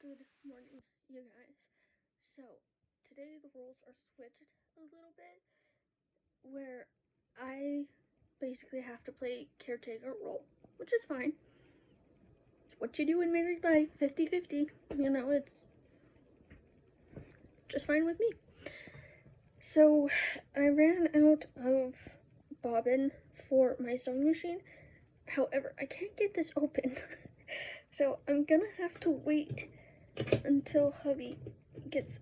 Good morning, you guys. So, today the roles are switched a little bit, where I basically have to play caretaker role, which is fine. It's what you do in married life, 50-50. It's just fine with me. So, I ran out of bobbin for my sewing machine. However, I can't get this open. So, I'm gonna have to wait until hubby gets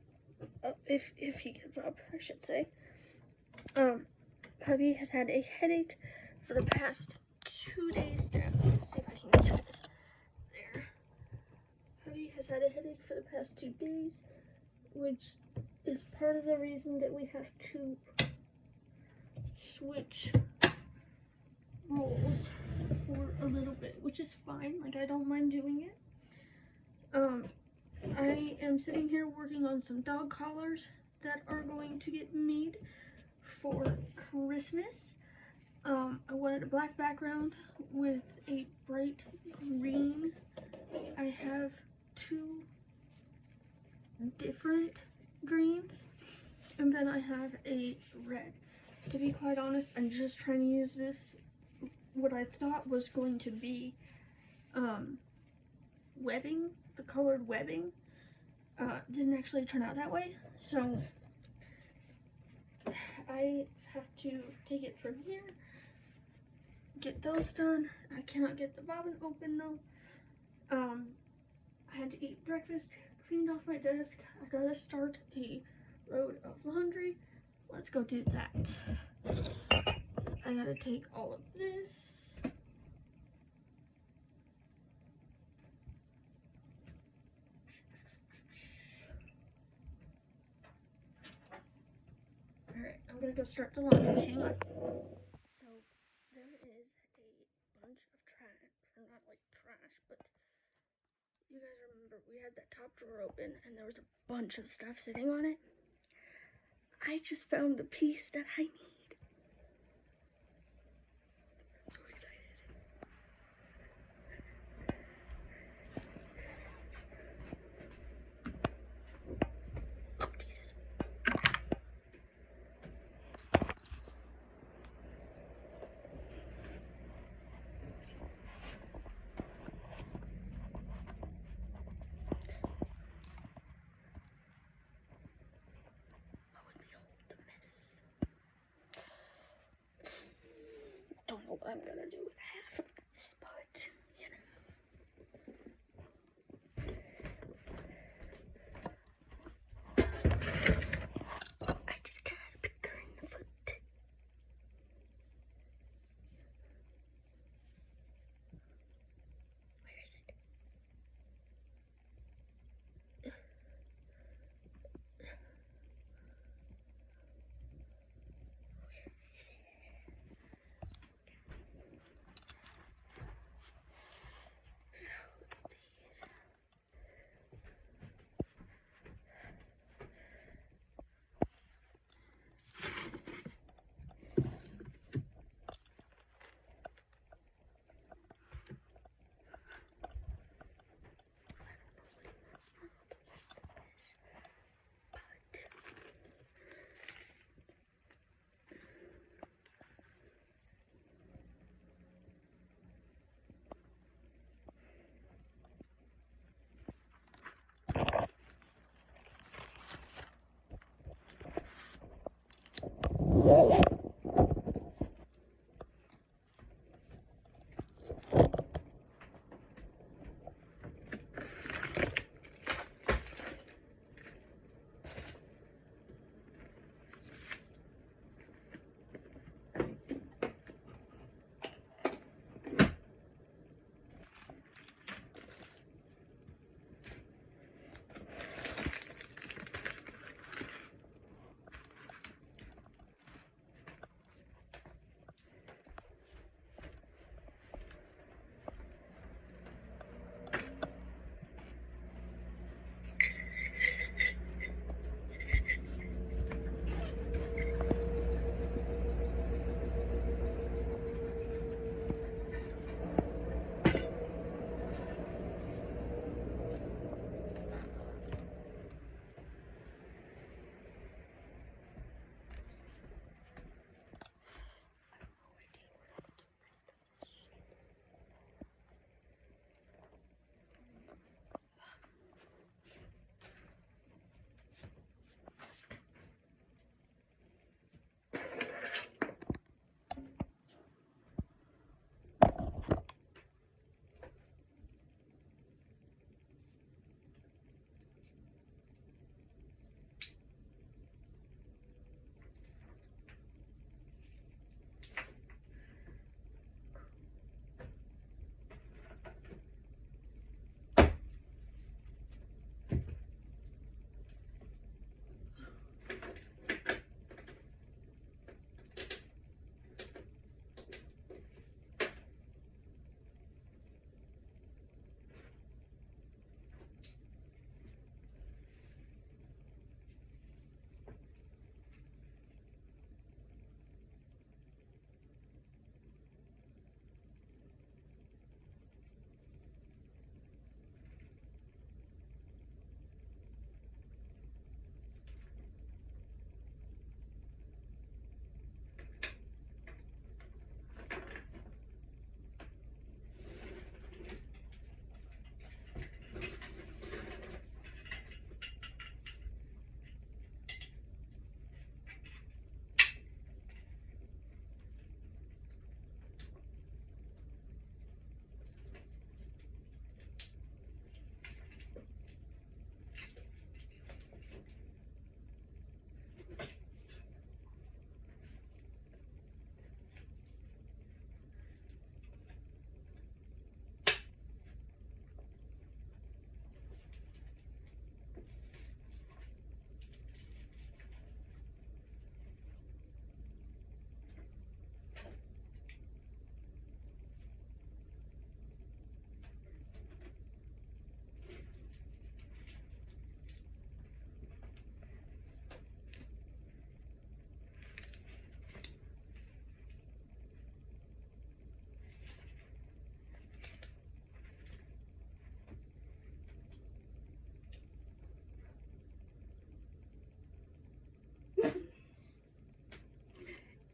up, if he gets up, I should say. Hubby has had a headache for the past 2 days now. Let's see if I can get this there. Hubby has had a headache for the past 2 days, which is part of the reason that we have to switch roles for a little bit, which is fine. Like, I don't mind doing it. I am sitting here working on some dog collars that are going to get made for Christmas. I wanted a black background with a bright green. I have 2 different greens, and then I have a red. To be quite honest, I'm just trying to use this, what I thought was going to be webbing, the colored webbing. Didn't actually turn out that way, so I have to take it from here, get those done. I cannot get the bobbin open though. I had to eat breakfast, cleaned off my desk. I gotta start a load of laundry. Let's go do that. I gotta take all of this. Alright, I'm gonna go start the laundry. Hang on. So, there is a bunch of trash, or not like trash, but you guys remember we had that top drawer open and there was a bunch of stuff sitting on it. I just found the piece that I need. I'm so excited. Oh, Jesus. Don't know what I'm gonna do with half of this, but I just gotta be turning the foot. Where is it?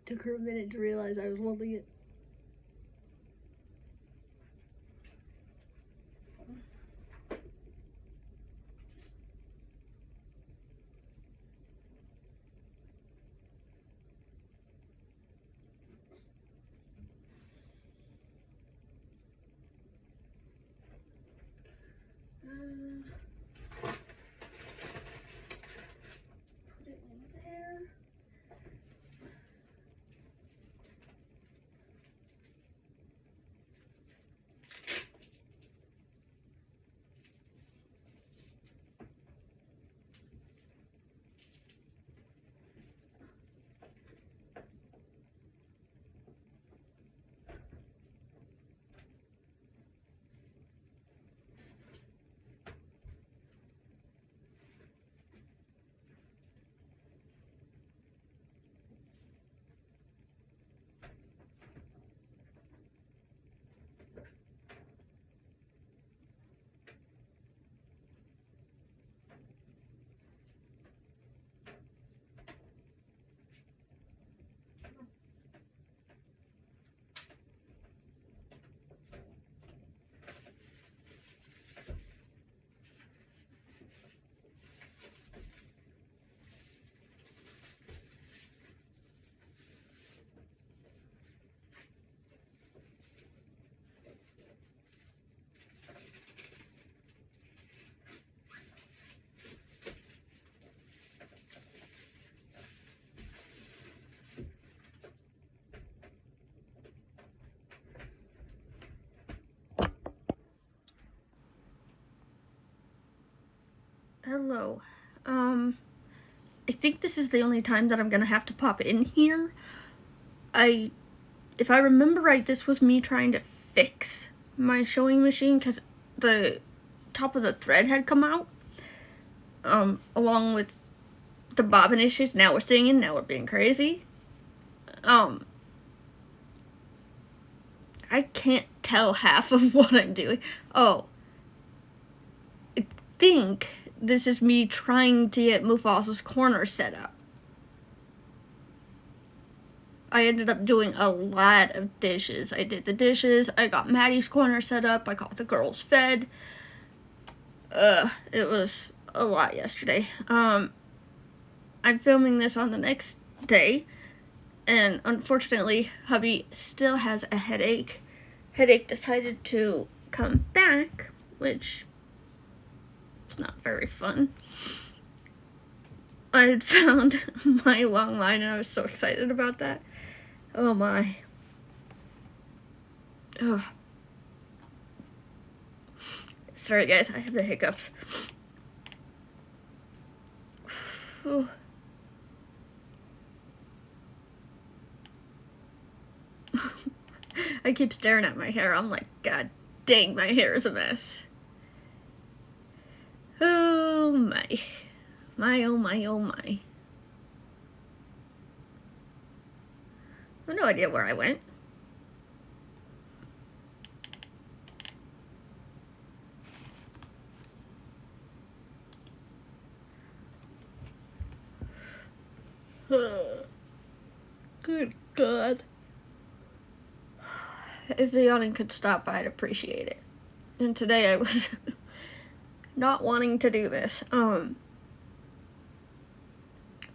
Took her a minute to realize I was holding it. Put it in there. Hello. I think this is the only time that I'm gonna have to pop in here. If I remember right, this was me trying to fix my sewing machine because the top of the thread had come out. Along with the bobbin issues. Now we're singing, now we're being crazy. I can't tell half of what I'm doing. Oh. I think this is me trying to get Mufasa's corner set up. I ended up doing a lot of dishes. I did the dishes, I got Maddie's corner set up, I got the girls fed. It was a lot yesterday. I'm filming this on the next day, and unfortunately, hubby still has a headache. Headache decided to come back, which is not very fun. I had found my long line, and I was so excited about that. Oh my. Ugh. Sorry guys, I have the hiccups. Ooh. I keep staring at my hair. I'm like, God dang, my hair is a mess. Oh my. My, oh my, oh my. I have no idea where I went. Good God. If the yawning could stop, I'd appreciate it. And today I was not wanting to do this.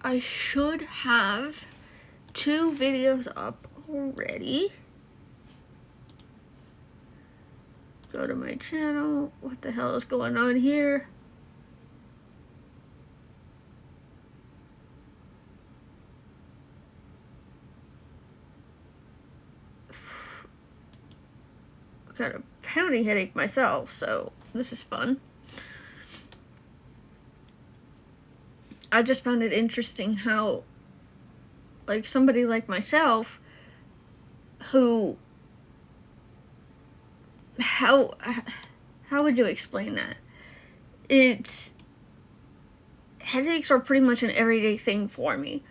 I should have 2 videos up already. Go to my channel. What the hell is going on here? Got a pounding headache myself, so this is fun. I just found it interesting how, like, somebody like myself, who, how would you explain that? Headaches are pretty much an everyday thing for me.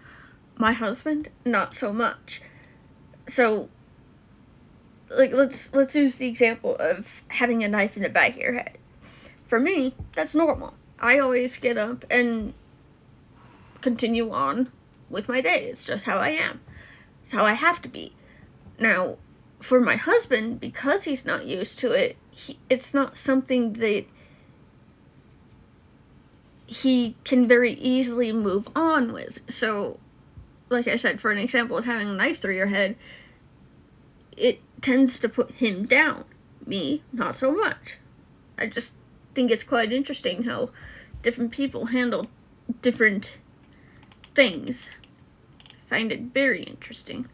My husband, not so much. So, like, let's use the example of having a knife in the back of your head. For me, that's normal. I always get up and continue on with my day. It's just how I am. It's how I have to be. Now, for my husband, because he's not used to it, it's not something that he can very easily move on with. So, like I said, for an example of having a knife through your head, it tends to put him down. Me, not so much. I just think it's quite interesting how different people handle different things. I find it very interesting.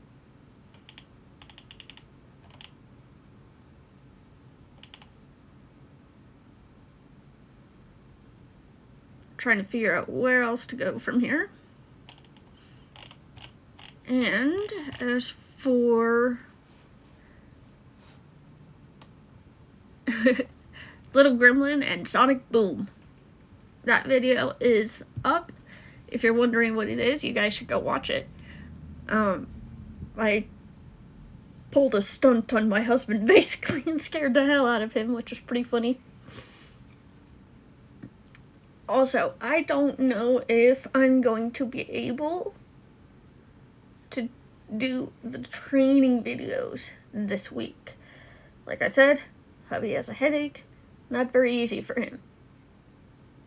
Trying to figure out where else to go from here. And as for Little Gremlin and Sonic Boom, that video is up. If you're wondering what it is, you guys should go watch it. I pulled a stunt on my husband basically and scared the hell out of him, which was pretty funny. Also, I don't know if I'm going to be able to do the training videos this week. Like I said, hubby has a headache. Not very easy for him.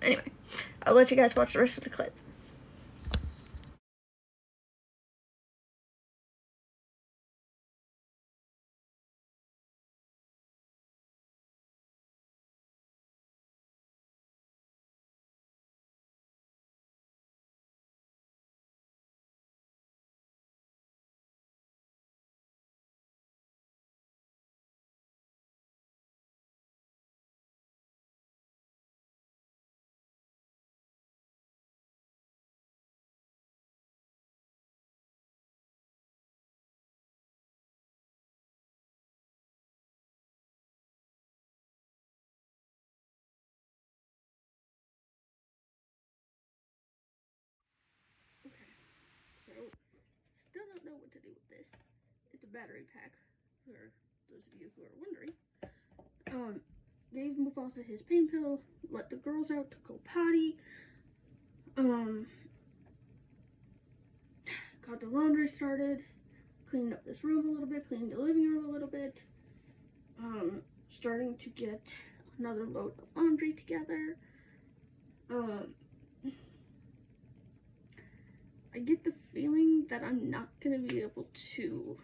Anyway, I'll let you guys watch the rest of the clip. Okay, so still don't know what to do with this. It's a battery pack, for those of you who are wondering. Gave Mufasa his pain pill, let the girls out to go potty. Got the laundry started, cleaned up this room a little bit, cleaned the living room a little bit. Starting to get another load of laundry together. I get the feeling that I'm not gonna be able to,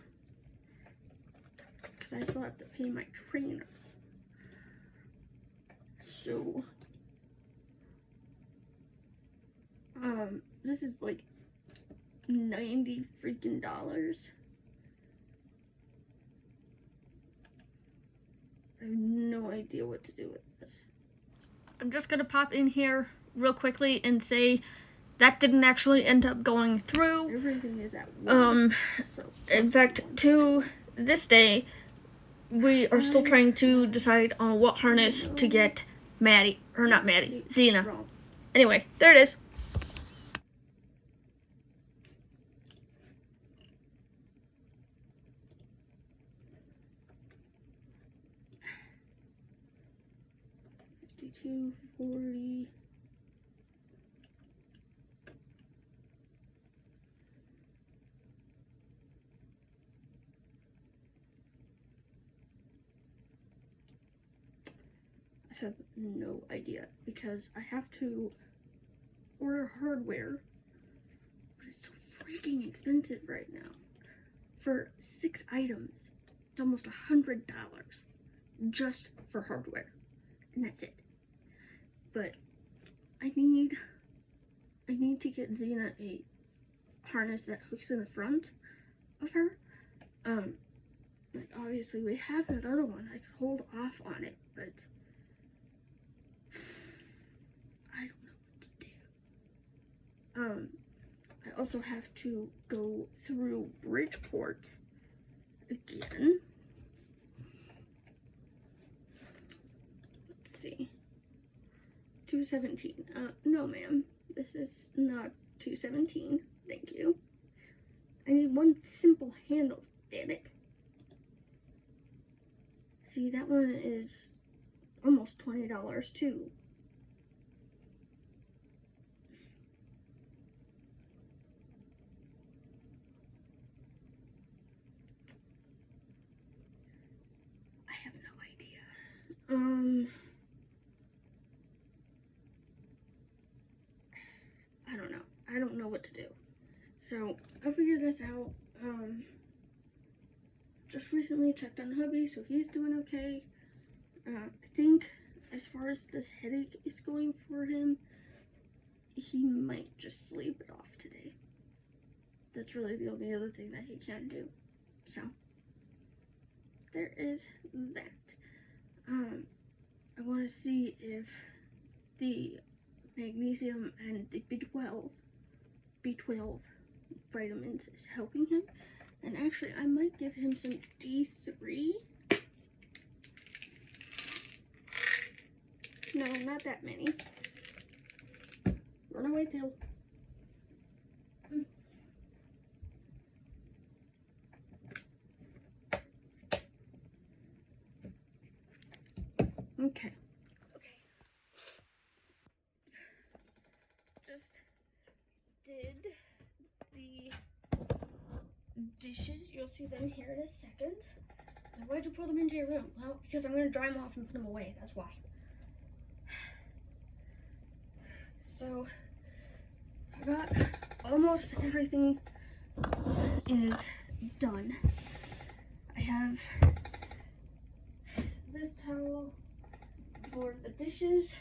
because I still have to pay my trainer. So, this is like $90 freaking dollars. I have no idea what to do with this. I'm just gonna pop in here real quickly and say that didn't actually end up going through. Everything is at once. In fact, to this day, we are still trying to decide on what harness to get Maddie, or not Maddie, Xena. Anyway, there it is. $52.40. I have no idea because I have to order hardware, but it's so freaking expensive right now. For 6 items, it's almost $100 just for hardware, and that's it. But I need to get Xena a harness that hooks in the front of her. Like obviously we have that other one. I could hold off on it, but I don't know what to do. I also have to go through Bridgeport again. Let's see. 217. No ma'am. This is not 217. Thank you. I need one simple handle, damn it. See, that one is almost $20 too. I don't know. I don't know what to do. So, I'll figure this out. Just recently checked on hubby, so he's doing okay. I think as far as this headache is going for him, he might just sleep it off today. That's really the only other thing that he can do. So, there is that. I want to see if the magnesium and the B12 vitamins is helping him. And actually, I might give him some D3. No, not that many. Runaway pill. Okay. Just did the dishes. You'll see them here in a second. Now, why'd you pull them into your room? Well, because I'm going to dry them off and put them away. That's why. So, I got almost everything is done. I have this towel for the dishes.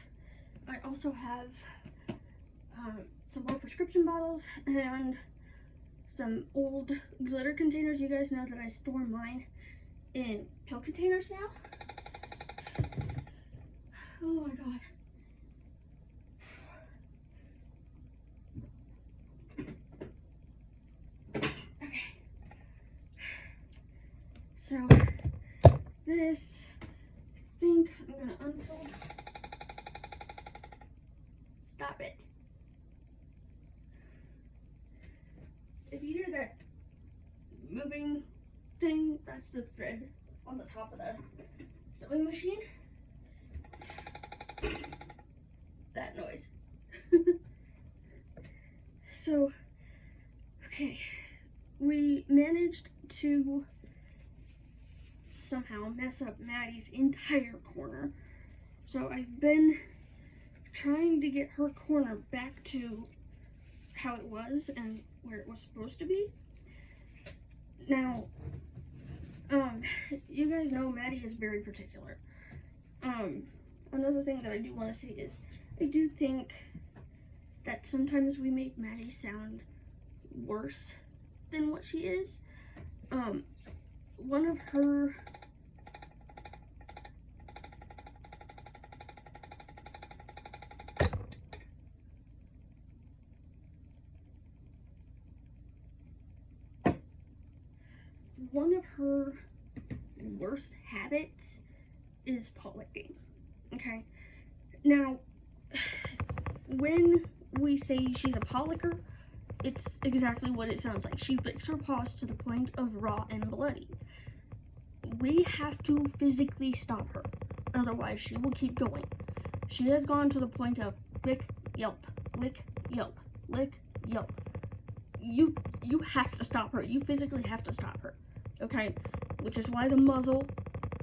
I also have some more prescription bottles and some old glitter containers. You guys know that I store mine in pill containers now. Oh my god. Okay. So this, I think I'm gonna unfold. Stop it. If you hear that moving thing, that's the thread on the top of the sewing machine. That noise. So, okay, we managed to somehow mess up Maddie's entire corner. So I've been trying to get her corner back to how it was and where it was supposed to be. Now, you guys know Maddie is very particular. Another thing that I do want to say is I do think that sometimes we make Maddie sound worse than what she is. One of her worst habits is policking. Okay? Now, when we say she's a policker, it's exactly what it sounds like. She licks her paws to the point of raw and bloody. We have to physically stop her, otherwise she will keep going. She has gone to the point of lick, yelp, lick, yelp, lick, yelp. You have to stop her. You physically have to stop her. Okay? Which is why the muzzle,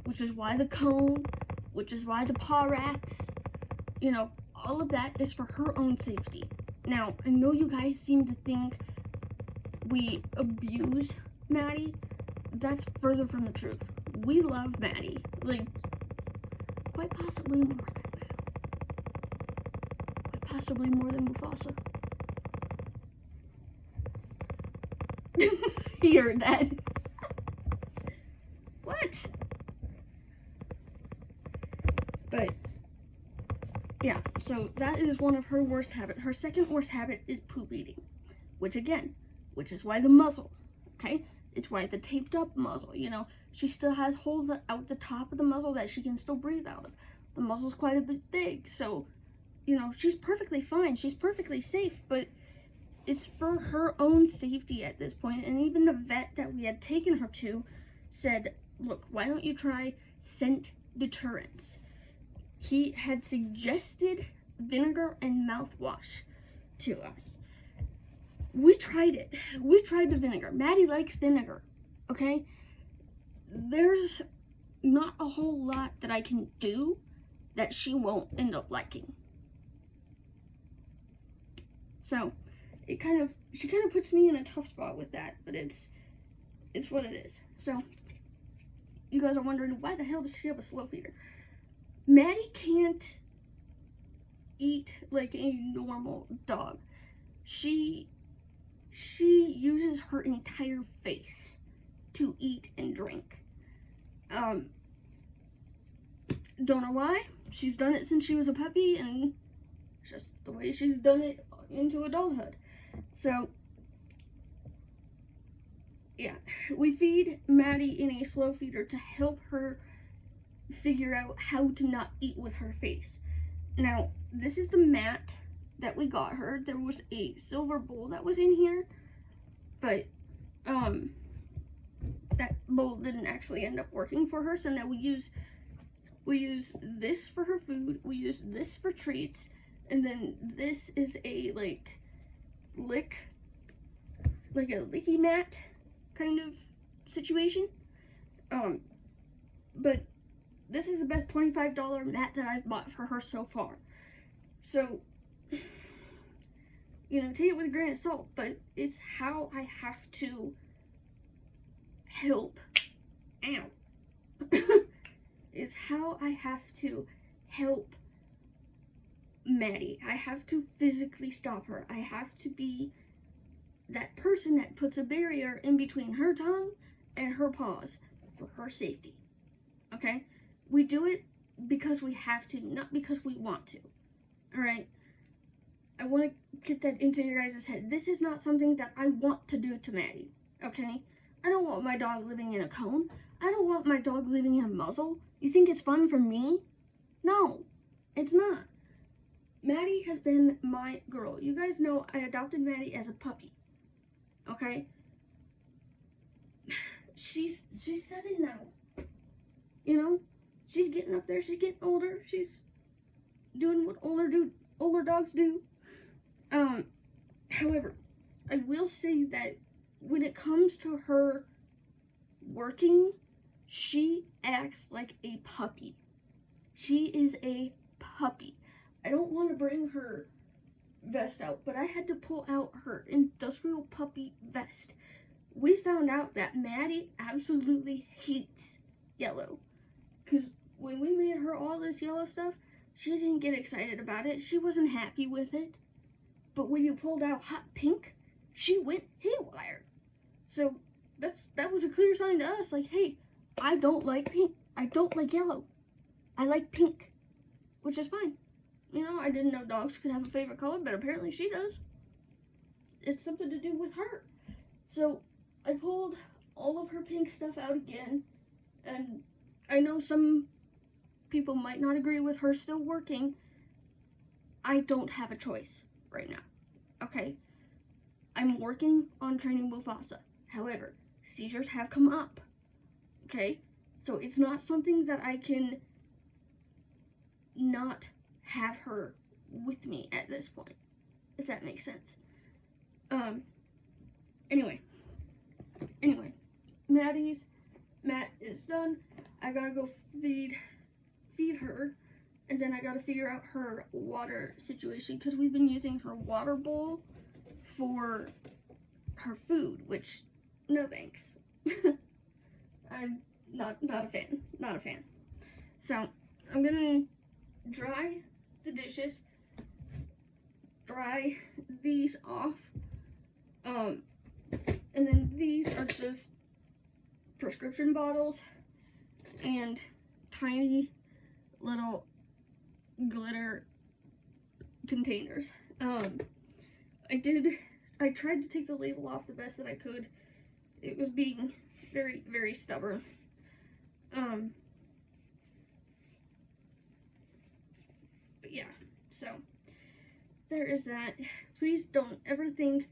which is why the cone, which is why the paw wraps, you know, all of that is for her own safety. Now, I know you guys seem to think we abuse Maddie. That's further from the truth. We love Maddie, like, quite possibly more than Boo. Quite possibly more than Mufasa. You heard that? What? But yeah, so that is one of her worst habits. Her second worst habit is poop eating, which is why the muzzle, okay? It's why the taped up muzzle, you know, she still has holes out the top of the muzzle that she can still breathe out of. The muzzle's quite a bit big, so, you know, she's perfectly fine. She's perfectly safe, but it's for her own safety at this point. And even the vet that we had taken her to said, look, why don't you try scent deterrents? He had suggested vinegar and mouthwash to us. We tried it. We tried the vinegar. Maddie likes vinegar, okay? There's not a whole lot that I can do that she won't end up liking. So she kind of puts me in a tough spot with that, but it's what it is. So you guys are wondering, why the hell does she have a slow feeder? Maddie can't eat like a normal dog. She uses her entire face to eat and drink. Don't know why. She's done it since she was a puppy, and just the way she's done it into adulthood. So yeah, we feed Maddie in a slow feeder to help her figure out how to not eat with her face. Now, this is the mat that we got her. There was a silver bowl that was in here, but that bowl didn't actually end up working for her, so now we use this for her food, we use this for treats, and then this is a like a licky mat kind of situation. But this is the best $25 mat that I've bought for her so far. So, you know, take it with a grain of salt, but it's how I have to help. Is how I have to help Maddie. I have to physically stop her. I have to be that person that puts a barrier in between her tongue and her paws for her safety. Okay? We do it because we have to, not because we want to. Alright? I want to get that into your guys' head. This is not something that I want to do to Maddie. Okay? I don't want my dog living in a cone. I don't want my dog living in a muzzle. You think it's fun for me? No, it's not. Maddie has been my girl. You guys know I adopted Maddie as a puppy. Okay? She's 7 now. You know? She's getting up there. She's getting older. She's doing what older dogs do. However, I will say that when it comes to her working, she acts like a puppy. She is a puppy. I don't want to bring her vest out, but I had to pull out her industrial puppy vest. We found out that Maddie absolutely hates yellow. Because when we made her all this yellow stuff, she didn't get excited about it. She wasn't happy with it. But when you pulled out hot pink, she went haywire. So that was a clear sign to us, like, hey, I don't like pink. I don't like yellow. I like pink, which is fine. You know, I didn't know dogs could have a favorite color, but apparently she does. It's something to do with her. So I pulled all of her pink stuff out again, and I know some people might not agree with her still working. I don't have a choice right now, okay? I'm working on training Mufasa. However, seizures have come up, okay? So it's not something that I can not have her with me at this point, if that makes sense. Anyway, Matt is done. I gotta go feed her, and then I gotta figure out her water situation, because we've been using her water bowl for her food, which, no thanks. I'm not a fan. So, I'm gonna dry the dishes, dry these off, and then these are just prescription bottles and tiny little glitter containers. I tried to take the label off the best that I could. It was being very, very stubborn. But yeah, so there is that. Please don't ever think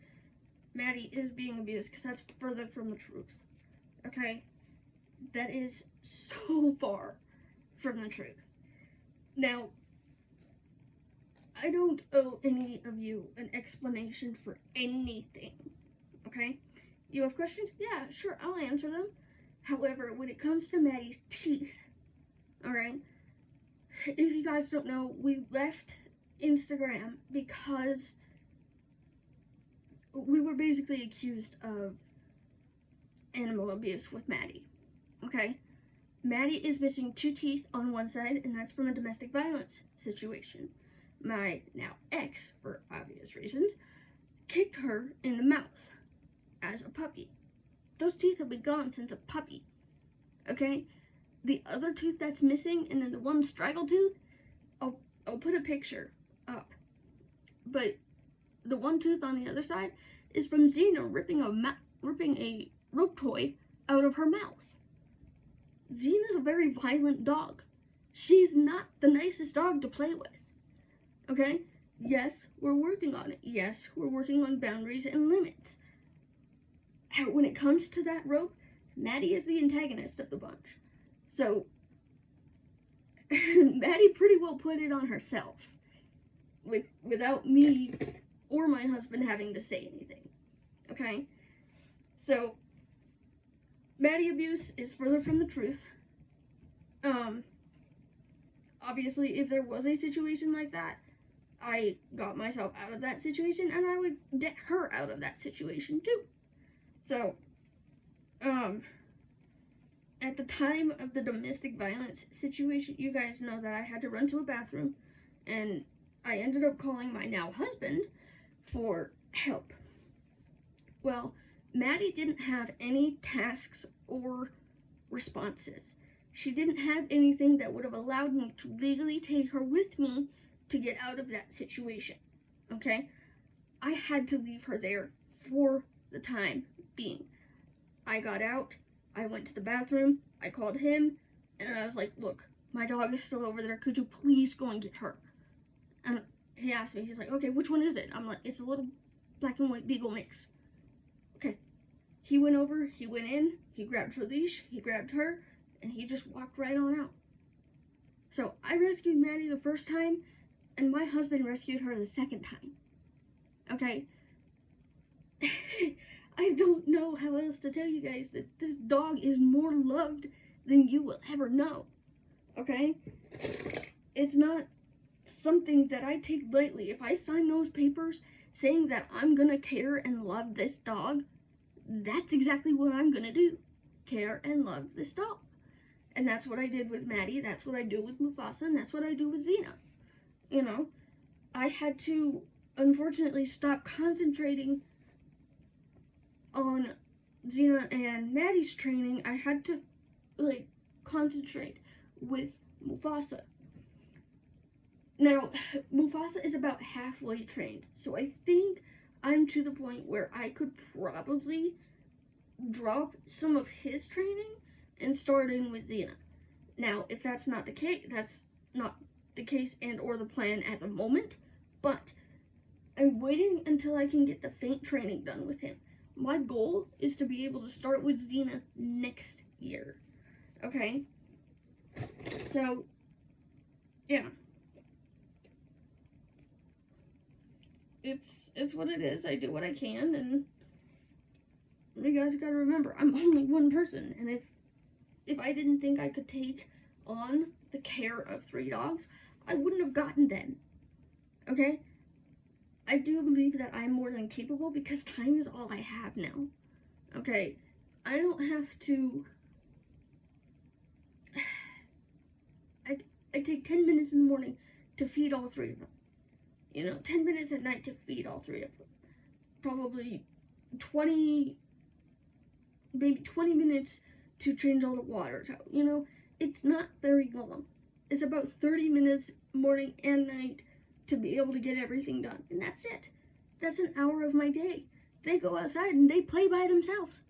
Maddie is being abused, because that's further from the truth. Okay? That is so far from the truth. Now, I don't owe any of you an explanation for anything. Okay? You have questions? Yeah, sure, I'll answer them. However, when it comes to Maddie's teeth, alright, if you guys don't know, we left Instagram because we were basically accused of animal abuse with Maddie. Okay? Maddie is missing 2 teeth on one side, and that's from a domestic violence situation. My now ex, for obvious reasons, kicked her in the mouth as a puppy. Those teeth have been gone since a puppy. Okay? The other tooth that's missing, and then the one straggle tooth, I'll put a picture up. But the one tooth on the other side is from Xena ripping a rope toy out of her mouth. Xena's a very violent dog. She's not the nicest dog to play with. Okay? Yes, we're working on it. Yes, we're working on boundaries and limits. When it comes to that rope, Maddie is the antagonist of the bunch. So, Maddie pretty well put it on herself. Without me or my husband having to say anything. Okay? So, Maddie abuse is further from the truth. Obviously, if there was a situation like that, I got myself out of that situation, and I would get her out of that situation too. So, at the time of the domestic violence situation, you guys know that I had to run to a bathroom, and I ended up calling my now husband for help. Well, Maddie didn't have any tasks or responses. She didn't have anything that would have allowed me to legally take her with me to get out of that situation. Okay? I had to leave her there for the time being. I got out, I went to the bathroom, I called him, and I was like, look, my dog is still over there, could you please go and get her? And he asked me, he's like, okay, which one is it? I'm like, it's a little black and white beagle mix. Okay. He went over, he went in, he grabbed her leash, he grabbed her, and he just walked right on out. So I rescued Maddie the first time, and my husband rescued her the second time. Okay? I don't know how else to tell you guys that this dog is more loved than you will ever know. Okay? It's not something that I take lightly. If I sign those papers saying that I'm gonna care and love this dog, that's exactly what I'm gonna do. Care and love this dog. And that's what I did with Maddie, that's what I do with Mufasa, and that's what I do with Xena. You know, I had to, unfortunately, stop concentrating on Xena and Maddie's training. I had to, concentrate with Mufasa. Now, Mufasa is about halfway trained, so I think I'm to the point where I could probably drop some of his training and start in with Xena. Now, if that's not the case and or the plan at the moment, but I'm waiting until I can get the faint training done with him. My goal is to be able to start with Xena next year. Okay? So, yeah. It's what it is. I do what I can, and you guys gotta remember, I'm only one person, and if I didn't think I could take on the care of 3 dogs, I wouldn't have gotten them. Okay? I do believe that I'm more than capable because time is all I have now. Okay? I don't have to... I take 10 minutes in the morning to feed all 3 of them. 10 minutes at night to feed all 3 of them. Probably 20 minutes to change all the waters out. It's not very long. It's about 30 minutes morning and night to be able to get everything done. And that's it. That's an hour of my day. They go outside and they play by themselves.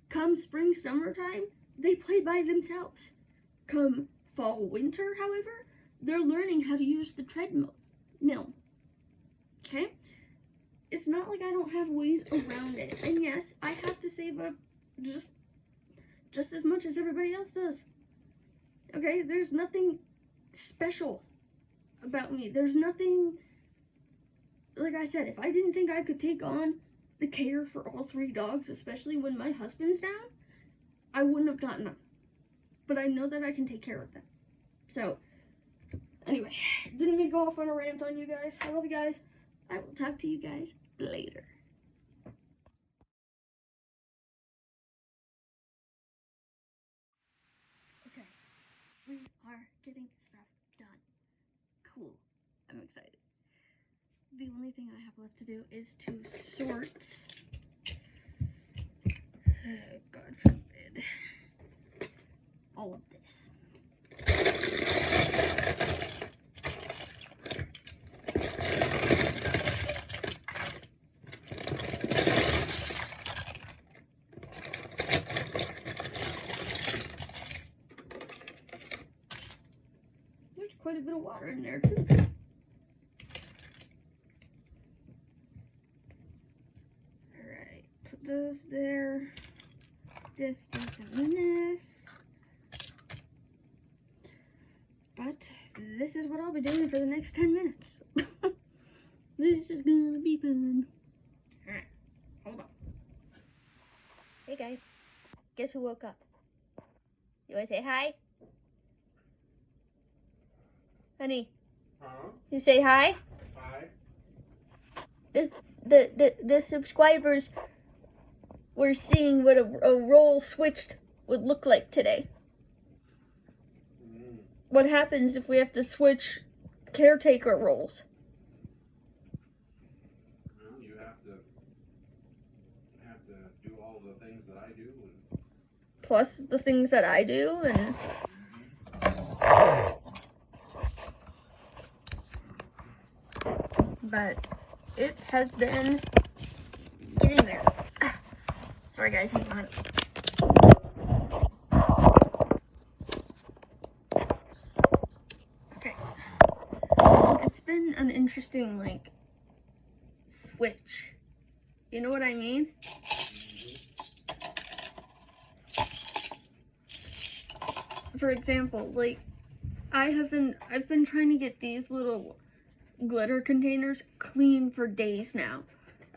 Come spring, summertime, they play by themselves. Come fall, winter, however, they're learning how to use the treadmill. Okay? It's not like I don't have ways around it. And yes, I have to save up just as much as everybody else does. Okay? There's nothing special about me. There's nothing, like I said, if I didn't think I could take on the care for all 3 dogs, especially when my husband's down, I wouldn't have gotten them. But I know that I can take care of them. So, anyway, didn't mean to go off on a rant on you guys. I love you guys. I will talk to you guys later. Okay, we are getting stuff done. Cool. I'm excited. The only thing I have left to do is to sort. God forbid. All of this. There's quite a bit of water in there too. Alright, put those there. This, and this. But this is what I'll be doing for the next 10 minutes. This is gonna be fun. Alright, hold on. Hey guys, guess who woke up? You wanna say hi? Honey, you say hi? Hi. The subscribers were seeing what a role switched would look like today. What happens if we have to switch caretaker roles? Well, you have to do all the things that I do, and Plus the things that I do, and but it has been getting there. Sorry guys, hang on. Okay. It's been an interesting, like, switch. You know what I mean? For example, like, I've been trying to get these little glitter containers clean for days now.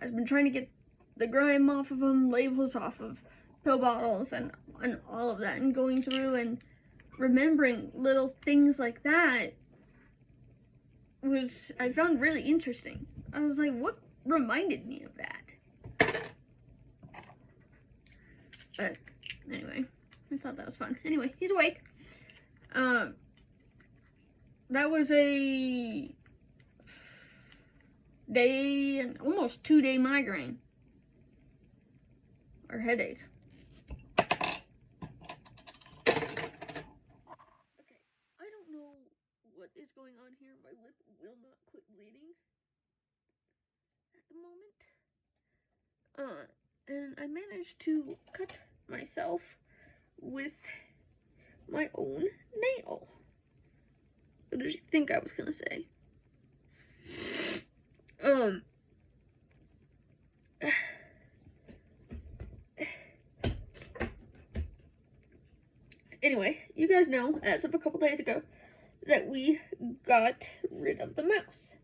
I've been trying to get the grime off of them, labels off of pill bottles, and all of that, and going through and remembering little things like that I found really interesting. I was like, what reminded me of that? But anyway, I thought that was fun. Anyway, he's awake. That was a day and almost 2-day migraine or headache. Okay, I don't know what is going on here. My lip will not quit bleeding at the moment. And I managed to cut myself with my own nail. What did you think I was gonna say? Anyway, you guys know, as of a couple days ago, that we got rid of the mouse.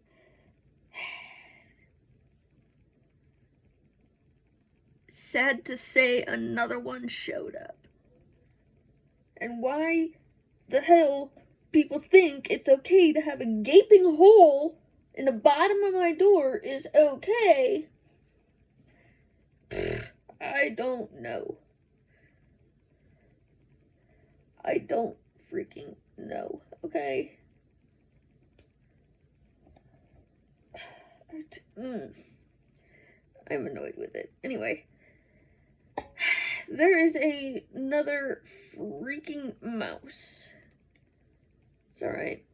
Sad to say, another one showed up. And why the hell people think it's okay to have a gaping hole in the bottom of my door is okay, I don't know. I don't freaking know, okay? I'm annoyed with it. Anyway, there is another freaking mouse. It's alright.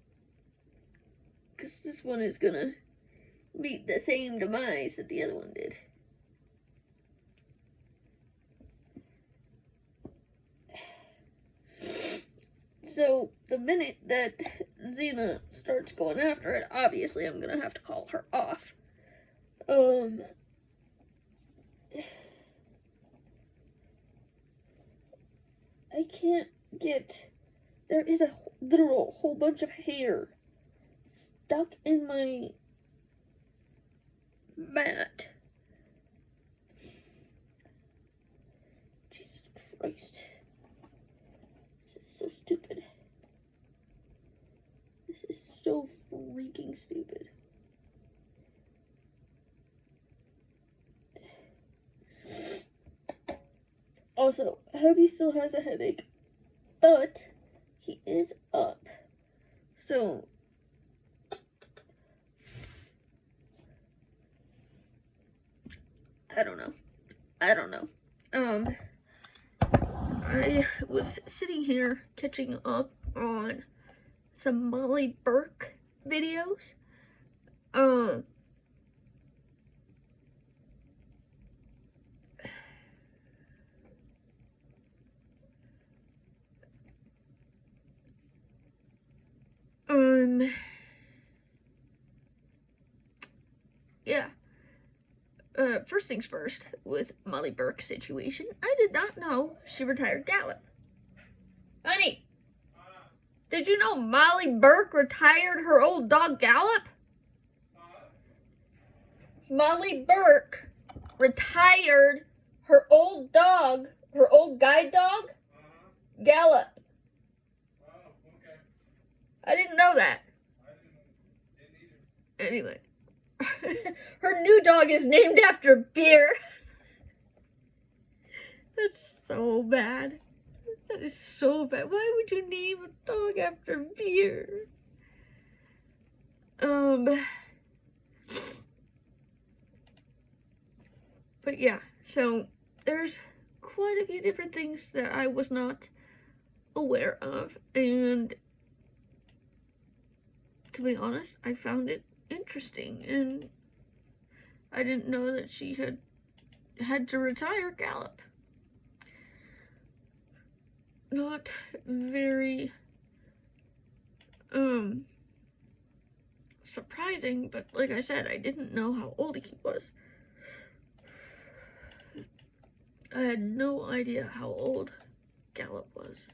Because this one is gonna meet the same demise that the other one did. So, the minute that Xena starts going after it, obviously I'm gonna have to call her off. I can't get... There is a literal whole bunch of hair stuck in my mat. Jesus Christ. stupid. Also, hubby still has a headache, but he is up. So, I don't know. I was sitting here catching up on some Molly Burke videos. Yeah. First things first, with Molly Burke's situation, I did not know she retired Gallup. Honey, did you know Molly Burke retired her old dog Gallup? Molly Burke retired her old dog, her old guide dog, Gallup. Oh, okay. I didn't know that. Didn't either. Anyway. Her new dog is named after beer. That's so bad. That is so bad. Why would you name a dog after beer? But yeah, so there's quite a few different things that I was not aware of, and to be honest, I found it interesting, and I didn't know that she had to retire Gallup. Not very surprising, but like I said, I didn't know how old he was. I had no idea how old Gallup was.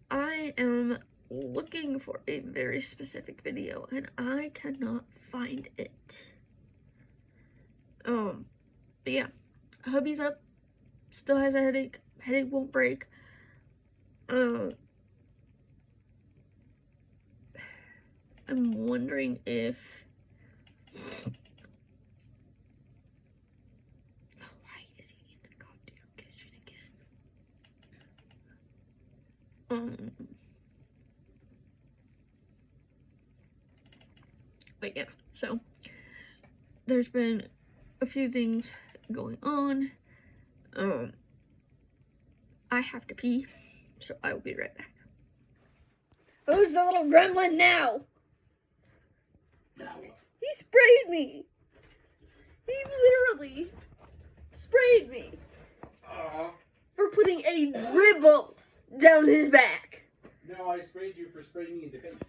I am looking for a very specific video and I cannot find it. But yeah, hubby's up, still has a headache. Headache won't break. I'm wondering if why is he in the goddamn kitchen again? But yeah, so there's been a few things going on. I have to pee, so I will be right back. Who's the little gremlin now? He sprayed me. He literally sprayed me for putting a dribble down his back. No, I sprayed you for spraying me in the face.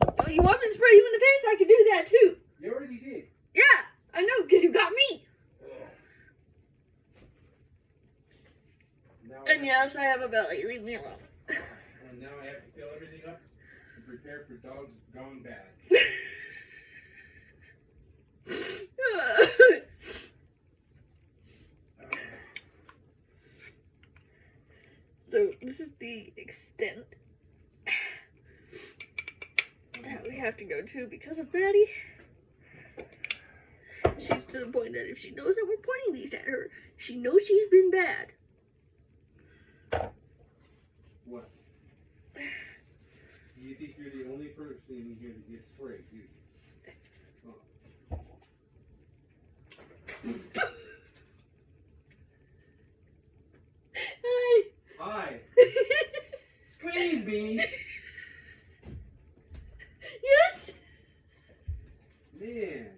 Oh, you want me to spray you in the face? I can do that too. You already did. Yeah, I know, because you got me. And yes, I have a belly. Leave me alone. And now I have to fill everything up and prepare for dogs gone bad. So this is the extent that we have to go to because of Maddie. She's to the point that if she knows that we're pointing these at her, she knows she's been bad. What? You think you're the only person in here that gets sprayed, do you? Hi. Hi. Squeeze me. Yes. Man.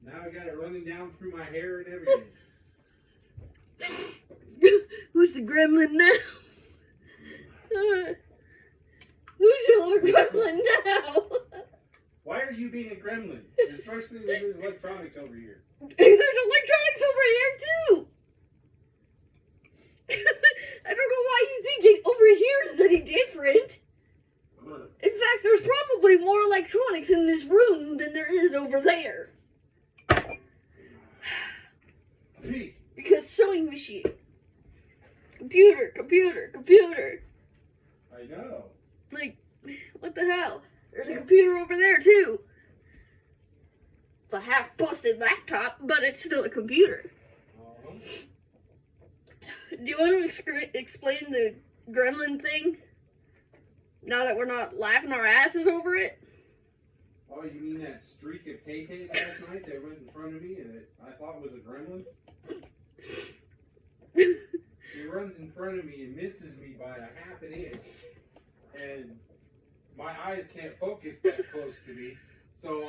Now I got it running down through my hair and everything. Who's the gremlin now? Who's your little gremlin now? Why are you being a gremlin? Especially when there's electronics over here. There's electronics over here too. I don't know why you think it over here is any different. In fact, there's probably more electronics in this room than there is over there. Because sewing machine. Computer. I I know. Like, what the hell? There's a computer over there, too. It's a half-busted laptop, but it's still a computer. Uh-huh. Do you want to explain the gremlin thing? Now that we're not laughing our asses over it? Oh, you mean that streak of Tay-Tay last night that went in front of me and I thought was a gremlin? He runs in front of me and misses me by a half an inch. And my eyes can't focus that close to me. So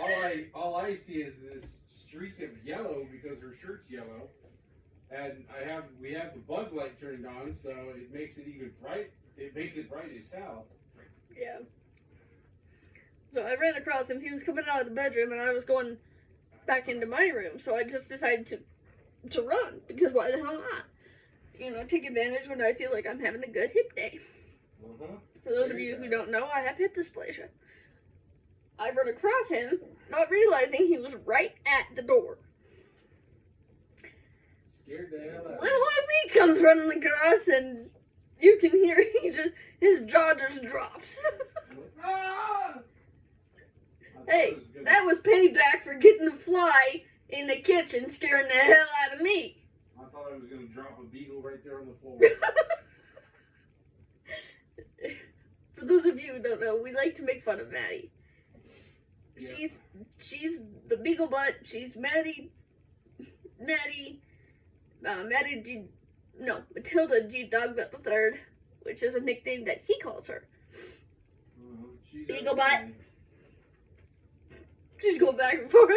all I see is this streak of yellow because her shirt's yellow. And we have the bug light turned on, so it makes it even bright. It makes it bright as hell. Yeah. So I ran across him. He was coming out of the bedroom, and I was going back into my room. So I just decided to run, because why the hell not? You know, take advantage when I feel like I'm having a good hip day. Uh-huh. For those of you who don't know, I have hip dysplasia. I run across him, not realizing he was right at the door. Scared the hell out of me. Little old me comes running across, and you can hear his jaw just drops. Ah! Hey, that was payback for getting a fly in the kitchen, scaring the hell out of me. I thought I was going to drop a beetle right there on the floor. For those of you who don't know, we like to make fun of Maddie. Yeah. She's the beagle butt. She's Matilda G. Dogbutt the Third, which is a nickname that he calls her. She's Beagle butt. She's going back and forth.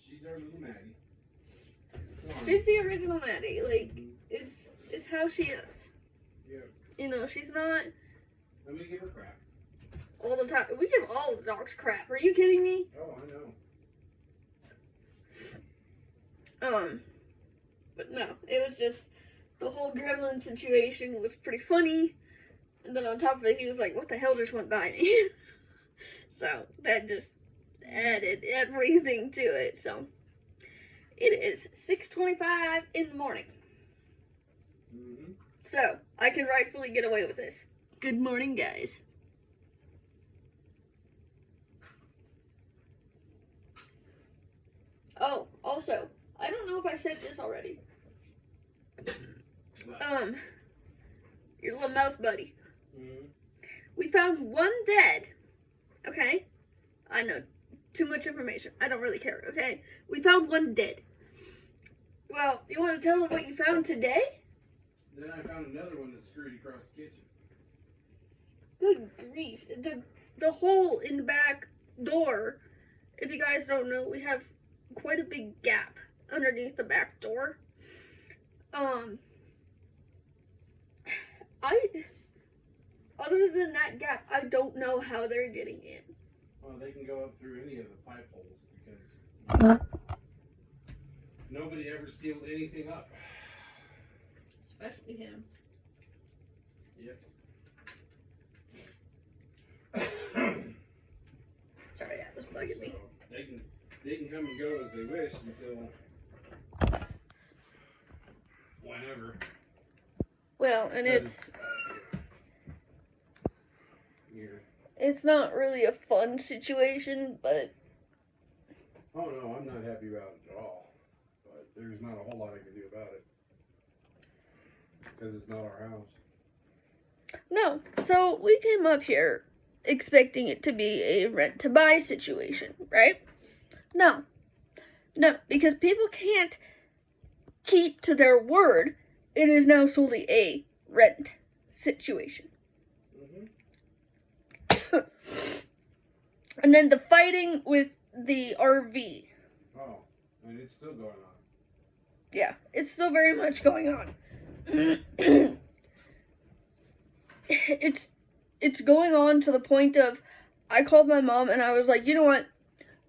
She's our little Maddie. She's the original Maddie. Like, it's how she is. Yeah. You know, she's not Let me give her crap. all the time. We give all the dogs crap. Are you kidding me? Oh, I know. But no, it was just the whole gremlin situation was pretty funny. And then on top of it, he was like, "What the hell just went by me?" So that just added everything to it. So it is 6:25 in the morning. Mm-hmm. So I can rightfully get away with this. Good morning, guys. Oh, also, I don't know if I said this already. Your little mouse buddy. Mm-hmm. We found one dead. Okay? I know. Too much information. I don't really care, okay? We found one dead. Well, you want to tell them what you found today? Then I found another one that scurried across the kitchen. Good grief. The hole in the back door, if you guys don't know, we have quite a big gap underneath the back door. Other than that gap, I don't know how they're getting in. Well, they can go up through any of the pipe holes because nobody ever steals anything up. Especially him. Yep. Sorry, that was bugging me. So they can come and go as they wish until whenever. Well, and Here. it's not really a fun situation, but Oh no, I'm not happy about it at all. But there's not a whole lot I can do about it because it's not our house. no. So we came up here expecting it to be a rent-to-buy situation, right? No, because people can't keep to their word. It is now solely a rent situation. Mm-hmm. And then the fighting with the RV. Oh, and it's still going on. Yeah, it's still very much going on. It's going on to the point of, I called my mom and I was like, you know what?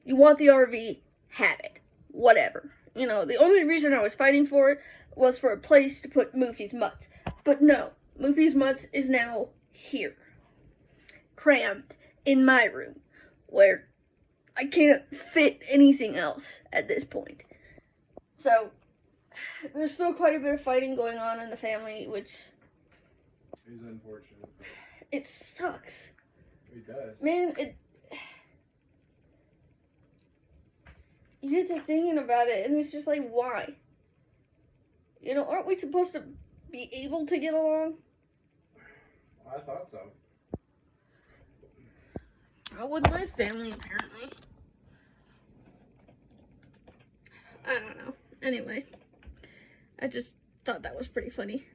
You want the RV? Have it. Whatever. You know, the only reason I was fighting for it was for a place to put Moofy's Mutts. But no, Moofy's Mutts is now here. Crammed in my room, where I can't fit anything else at this point. So, there's still quite a bit of fighting going on in the family, which It's unfortunate. It sucks. It does. Man, you get to thinking about it, and it's just like, why? You know, aren't we supposed to be able to get along? I thought so. Not with my family, apparently. I don't know. Anyway, I just thought that was pretty funny.